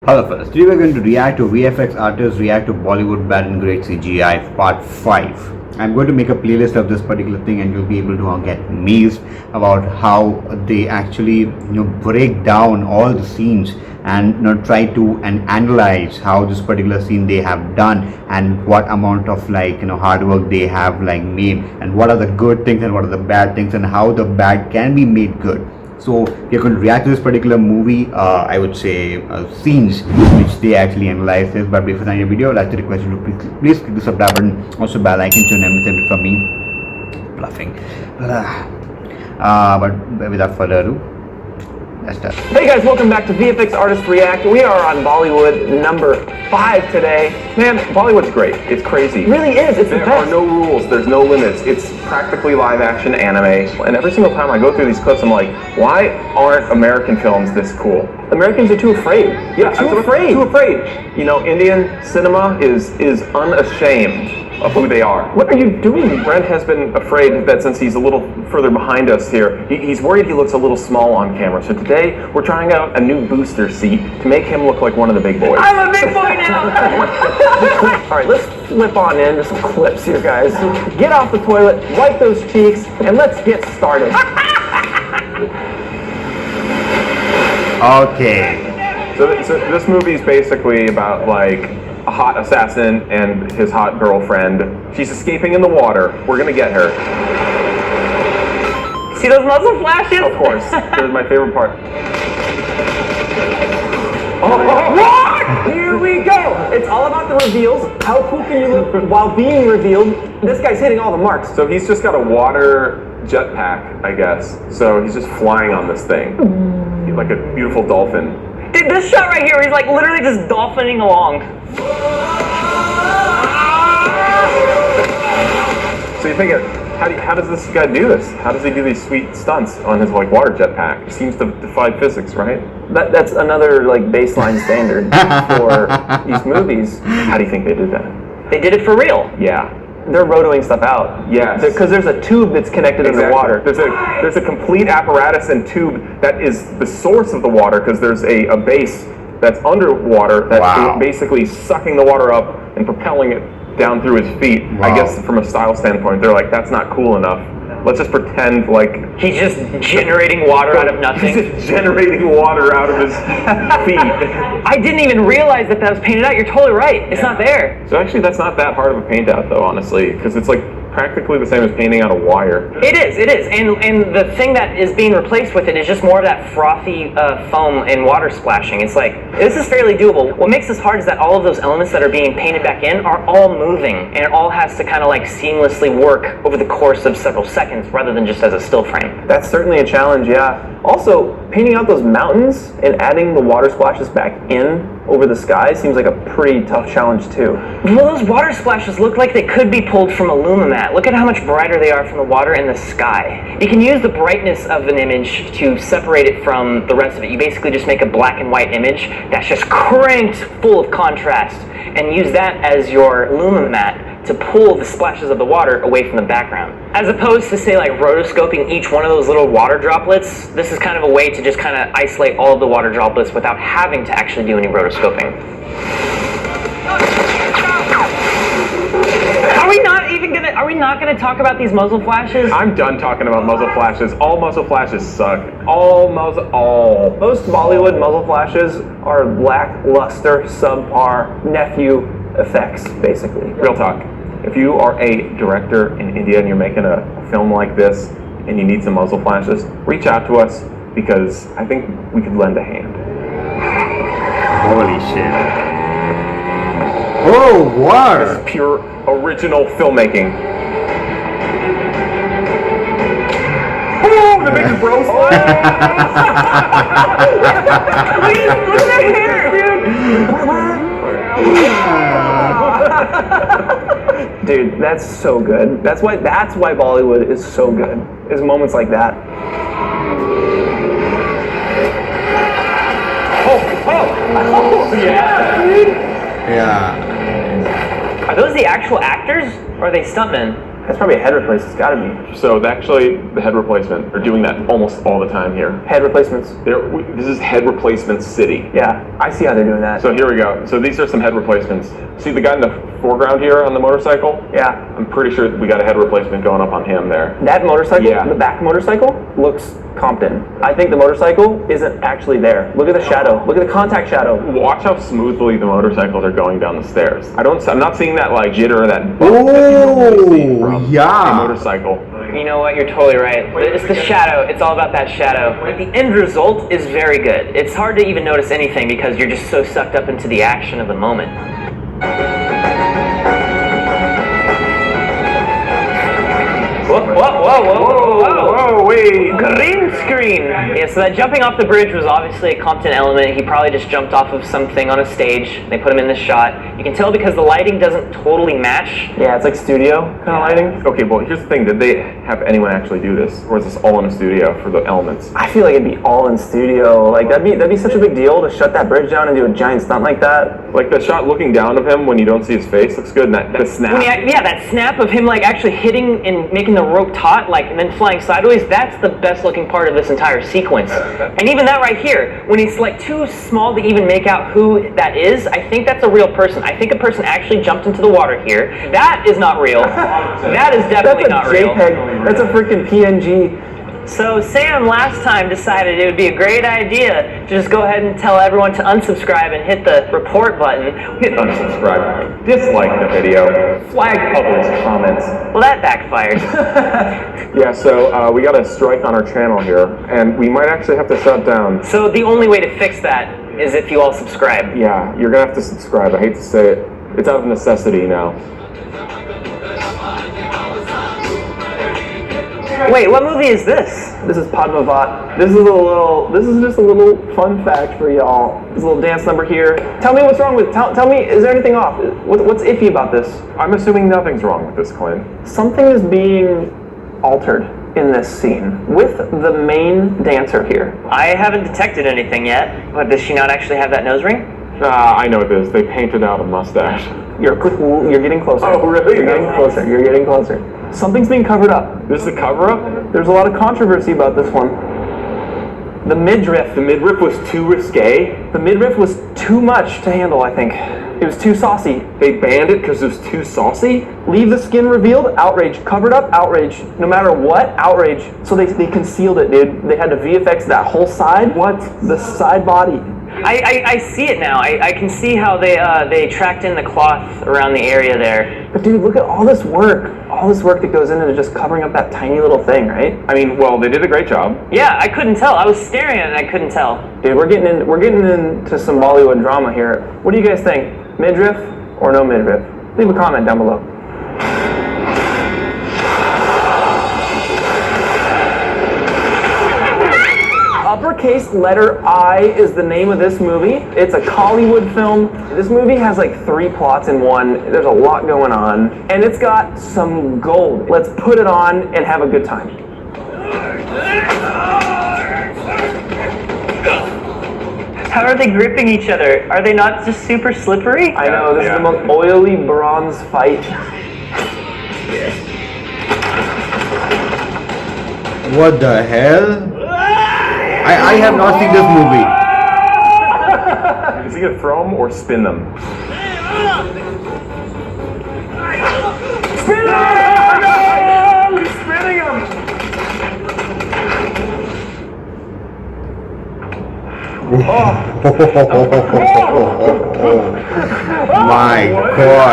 Hello fellas, today we're going to react to VFX artists react to Bollywood bad and great CGI part 5. I'm going to make a playlist of this particular thing and you'll be able to get amazed about how they actually break down all the scenes and try to analyze how this particular scene they have done and what amount of hard work they have made and what are the good things and what are the bad things and how the bad can be made good. So we're going to react to this particular movie, I would say scenes which they actually analyze this. But before starting the video, I'd like to request you to please click the subscribe button, also bell icon to never miss anything from me. Bluffing. But without further ado, let's start. Hey guys, welcome back to VFX Artist React. We are on Bollywood number 5 today. Man, Bollywood's great. It's crazy. It really is. It's the best. There are no rules. There's no limits. It's practically live action anime. And every single time I go through these clips, I'm like, why aren't American films this cool? Americans are too afraid. Yeah, too afraid. Too afraid. You know, Indian cinema is unashamed of who they are. What are you doing? Brent has been afraid that since he's a little further behind us here, he's worried he looks a little small on camera. So today, we're trying out a new booster seat to make him look like one of the big boys. I'm a big boy now! All right, let's flip on into some clips here, guys. Get off the toilet, wipe those cheeks, and let's get started. Okay. So this movie is basically about a hot assassin and his hot girlfriend. She's escaping in the water. We're gonna get her. See those muzzle flashes? Of course. They're my favorite part. What? Here we go! It's all about the reveals. How cool can you look while being revealed? This guy's hitting all the marks. So he's just got a water jetpack, I guess. So he's just flying on this thing. He's like a beautiful dolphin. Dude, this shot right here, he's like literally just dolphining along. So you think, how does this guy do this? How does he do these sweet stunts on his water jetpack? He seems to defy physics, right? That's another baseline standard for these movies. How do you think they did that? They did it for real. Yeah. They're rotoing stuff out. Yes. Because there's a tube that's connected underwater. There's a complete apparatus and tube that is the source of the water, because there's a base that's underwater that's basically sucking the water up and propelling it down through his feet. I guess from a style standpoint, they're like, that's not cool enough. Let's just pretend he's just generating water out of nothing. He's just generating water out of his feet. I didn't even realize that was painted out. You're totally right. It's not there. So actually, that's not that hard of a paint out, though, honestly, because it's practically the same as painting out a wire. It is. And the thing that is being replaced with it is just more of that frothy foam and water splashing. It's this is fairly doable. What makes this hard is that all of those elements that are being painted back in are all moving, and it all has to kind of seamlessly work over the course of several seconds rather than just as a still frame. That's certainly a challenge, yeah. Also, painting out those mountains and adding the water splashes back in over the sky seems like a pretty tough challenge too. Well, those water splashes look like they could be pulled from a Lumimat. Look at how much brighter they are from the water and the sky. You can use the brightness of an image to separate it from the rest of it. You basically just make a black and white image that's just cranked full of contrast and use that as your Lumimat to pull the splashes of the water away from the background. As opposed to say rotoscoping each one of those little water droplets, this is kind of a way to just kind of isolate all of the water droplets without having to actually do any rotoscoping. Are we not gonna talk about these muzzle flashes? I'm done talking about muzzle flashes. All muzzle flashes suck. Most Bollywood muzzle flashes are lackluster, subpar, nephew effects, basically. Real talk. If you are a director in India and you're making a film like this and you need some muzzle flashes, reach out to us, because I think we could lend a hand. Holy shit. Oh, water! This is pure original filmmaking. Oh, the big bro slide! Look at that hair, dude! Dude, that's so good. That's why Bollywood is so good. Is moments like that. Oh, yeah. Yeah. Are those the actual actors, or are they stuntmen? That's probably a head replacement. It's gotta be. So actually, the head replacement, they're doing that almost all the time here. Head replacements. This is head replacement city. Yeah, I see how they're doing that. So here we go. So these are some head replacements. See the guy in the foreground here on the motorcycle? Yeah. I'm pretty sure we got a head replacement going up on him there. That motorcycle, Yeah. the back motorcycle, looks Compton. I think the motorcycle isn't actually there. Look at the shadow. Look at the contact shadow. Watch how smoothly the motorcycles are going down the stairs. I'm not seeing that like jitter or that bump that you normally see from a motorcycle. You know what? You're totally right. It's the shadow. It's all about that shadow. The end result is very good. It's hard to even notice anything because you're just so sucked up into the action of the moment. Whoa, wait. Green screen. Yeah, so that jumping off the bridge was obviously a Compton element. He probably just jumped off of something on a stage. They put him in this shot. You can tell because the lighting doesn't totally match. Yeah, it's like studio kind of lighting. Okay, well, here's the thing. Did they have anyone actually do this? Or is this all in a studio for the elements? I feel like it'd be all in studio. Like, that'd be such a big deal to shut that bridge down and do a giant stunt like that. Like the shot looking down of him when you don't see his face looks good. And that snap. Yeah, that snap of him like actually hitting and making the rope taut, like, and then flying sideways, that's the best looking part of this entire sequence. And even that right here, when it's like too small to even make out who that is, I think that's a real person. I think a person actually jumped into the water here. That is not real. That is definitely not real. That's a JPEG. That's a freaking PNG. So Sam last time decided it would be a great idea to just go ahead and tell everyone to unsubscribe and hit the report button. Hit unsubscribe. Dislike the video. Flag others' comments. Well, that backfired. Yeah, so we got a strike on our channel here, and we might actually have to shut down. So the only way to fix that is if you all subscribe. Yeah, you're gonna have to subscribe. I hate to say it. It's out of necessity now. Wait, what movie is this? This is Padmavat. This is just a little fun fact for y'all. This little dance number here. Tell me what's wrong with, tell me, is there anything off? What's iffy about this? I'm assuming nothing's wrong with this, Clint. Something is being altered in this scene with the main dancer here. I haven't detected anything yet, but does she not actually have that nose ring? I know it is. They painted out a mustache. You're getting closer. Oh, really? You're getting closer. You're getting closer. Something's being covered up. This is a cover-up? There's a lot of controversy about this one. The midriff. The midriff was too risque? The midriff was too much to handle, I think. It was too saucy. They banned it because it was too saucy? Leave the skin revealed, outrage. Covered up, outrage. No matter what, outrage. So they concealed it, dude. They had to VFX that whole side. What? The side body. I see it now. I can see how they tracked in the cloth around the area there. But dude, look at all this work that goes into just covering up that tiny little thing, right? I mean, well, they did a great job. Yeah, I couldn't tell. I was staring at it and I couldn't tell. Dude, we're getting into some Bollywood drama here. What do you guys think? Midriff or no midriff? Leave a comment down below. Uppercase letter I is the name of this movie. It's a Kollywood film. This movie has like 3 plots in one. There's a lot going on. And it's got some gold. Let's put it on and have a good time. How are they gripping each other? Are they not just super slippery? I know, this is the most oily bronze fight. What the hell? I have not seen this movie. Is he gonna throw them or spin them? Spin him! No! He's spinning him! My God.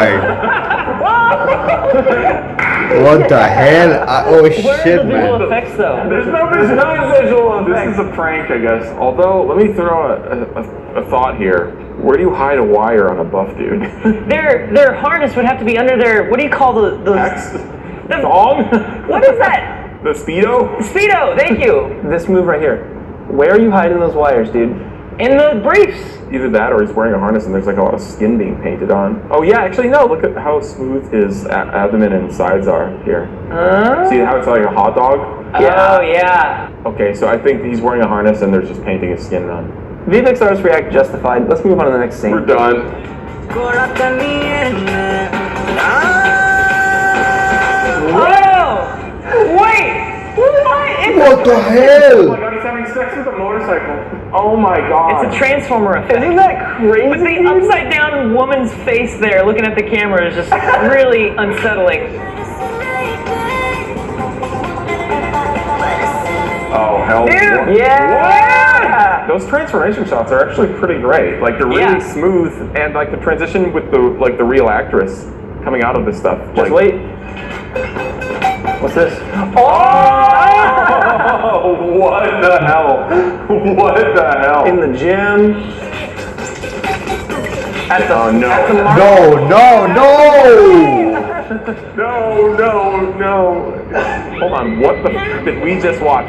What the hell? Oh shit, Where are the visual man. effects though? There's no visual effects. This is a prank, I guess. Although, let me throw a thought here. Where do you hide a wire on a buff dude? Their harness would have to be under their, what do you call the Thong? What is that? The Speedo? Speedo, thank you. This move right here. Where are you hiding those wires, dude? In the briefs. Either that or he's wearing a harness and there's like a lot of skin being painted on. Oh yeah, actually no, look at how smooth his abdomen and sides are here. See how it's like a hot dog? Yeah. Oh yeah. Okay, so I think he's wearing a harness and there's just painting his skin on. VFX artists react justified. Let's move on to the next scene. We're done. Oh What the Oh my hell? god, he's having sex with a motorcycle. Oh my god. It's a transformer effect. Isn't that crazy? But the upside down woman's face there looking at the camera is just really unsettling. Oh, hell. Dude, Yeah! Those transformation shots are actually pretty great. Like they're really Yeah. smooth, and like the transition with the real actress coming out of this stuff. Just like, wait. What's this? Oh, what the hell? What the hell? In the gym. At the, Oh, no. at the No, no, no! No. Hold on, what the f did we just watch?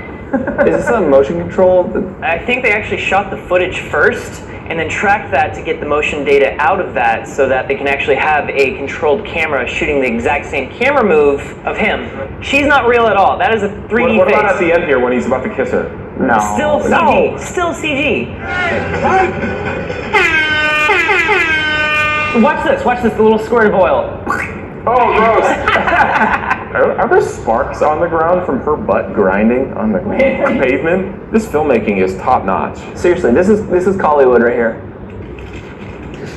Is this a motion control? I think they actually shot the footage first and then tracked that to get the motion data out of that so that they can actually have a controlled camera shooting the exact same camera move of him. She's not real at all. That is a 3D What face. about at the end here when he's about to kiss her? No. Still CG. Still CG. Watch this. Watch this. The little squirt of oil. Oh, gross. Are there sparks on the ground from her butt grinding on the pavement? This filmmaking is top notch. Seriously, this is Hollywood right here.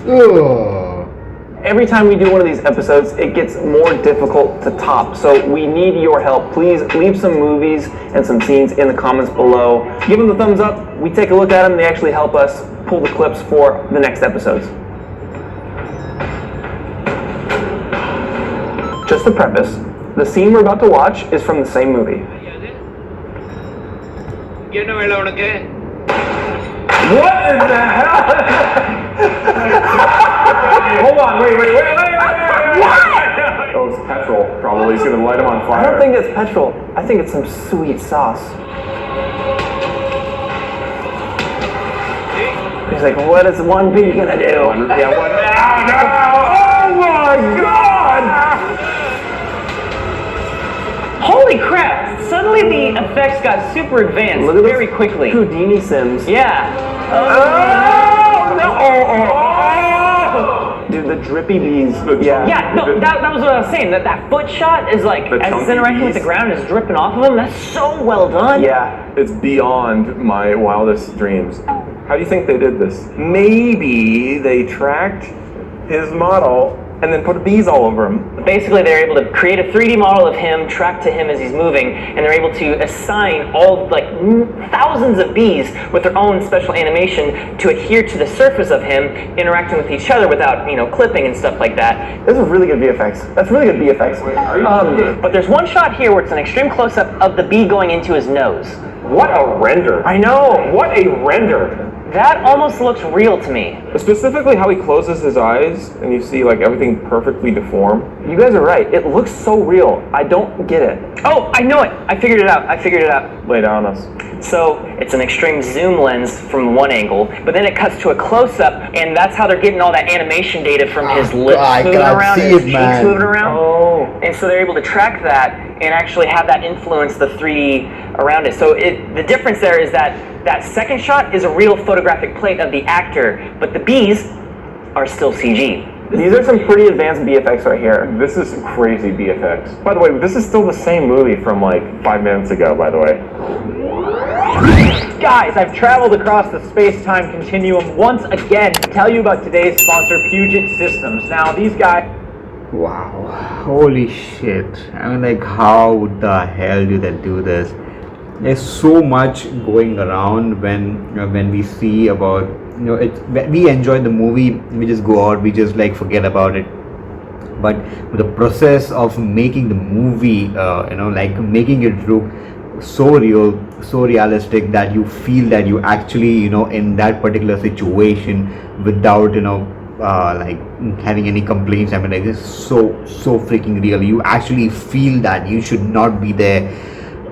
Ugh. Every time we do one of these episodes, it gets more difficult to top. So we need your help. Please leave some movies and some scenes in the comments below. Give them the thumbs up. We take a look at them. They actually help us pull the clips for the next episodes. Just to preface, the scene we're about to watch is from the same movie. What in the hell? Hold on, wait. Oh, it's petrol. Probably he's gonna light him on fire. I don't think it's petrol. I think it's some sweet sauce. He's like, what is one bee gonna do? Yeah, what? Oh my god! Holy crap! Suddenly the effects got super advanced Look at this very quickly. Houdini Sims. Yeah. Dude, the drippy bees. Yeah. Yeah, no, that was what I was saying. That foot shot is like, The as it's chunky interacting with the bees. ground, is dripping off of him. That's so well done. Yeah. It's beyond my wildest dreams. How do you think they did this? Maybe they tracked his model and then put bees all over him. Basically, they're able to create a 3D model of him, track to him as he's moving, and they're able to assign all, like, thousands of bees with their own special animation to adhere to the surface of him, interacting with each other without, clipping and stuff like that. This is really good VFX. That's really good VFX. But there's one shot here where it's an extreme close-up of the bee going into his nose. What a render. I know. What a render. That almost looks real to me. Specifically how he closes his eyes and you see like everything perfectly deformed. You guys are right. It looks so real. I don't get it. Oh, I know it. I figured it out. Lay down on us. So it's an extreme zoom lens from one angle, but then it cuts to a close-up, and that's how they're getting all that animation data from his lips I moving can't around, see and his it, cheeks man. moving around. Oh. And so they're able to track that and actually have that influence the 3D around it. So the difference there is that second shot is a real photographic plate of the actor, but the bees are still CG. These are some pretty advanced VFX right here. This is crazy VFX. By the way, this is still the same movie from like 5 minutes ago, by the way. Guys, I've traveled across the space-time continuum once again to tell you about today's sponsor, Puget Systems. Now, these guys... Wow, holy shit. I mean, like, how the hell do they do this? There's so much going around when we see about, we enjoy the movie, we just go out, we just like forget about it. But the process of making the movie, like making it look so real, so realistic that you feel that you actually, in that particular situation without, like having any complaints. I mean, like, it's so freaking real. You actually feel that you should not be there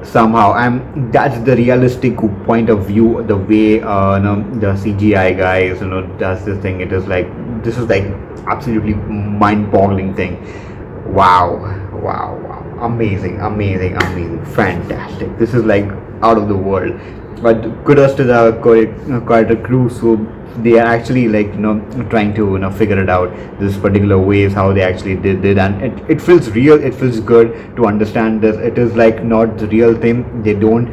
somehow, and that's the realistic point of view. The way the CGI guys does this thing, this is like absolutely mind-boggling thing. Wow, amazing, fantastic. This is like out of the world. but kudos to the choreographer crew. So they are actually like trying to figure it out, this particular ways how they actually did, and it feels real, it feels good to understand this. It is like not the real thing. They don't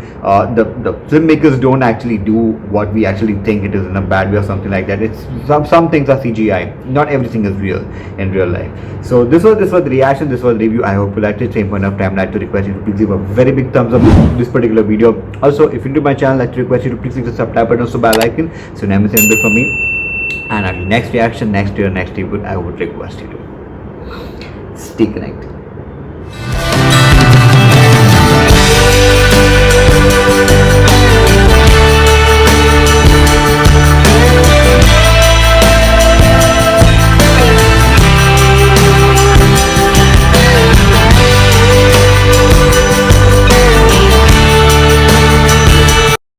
the filmmakers don't actually do what we actually think it is in a bad way or something like that. It's some things are CGI, not everything is real in real life. So this was the reaction, this was the review. I hope you liked it. Same point of time, I'd like to request you to please give a very big thumbs up to this particular video. Also, if you're new to my channel, I'd like to request you to please click the subscribe button, also bell icon, so never miss anything from me. And at next reaction, next year, next review, I would request you to stay connected.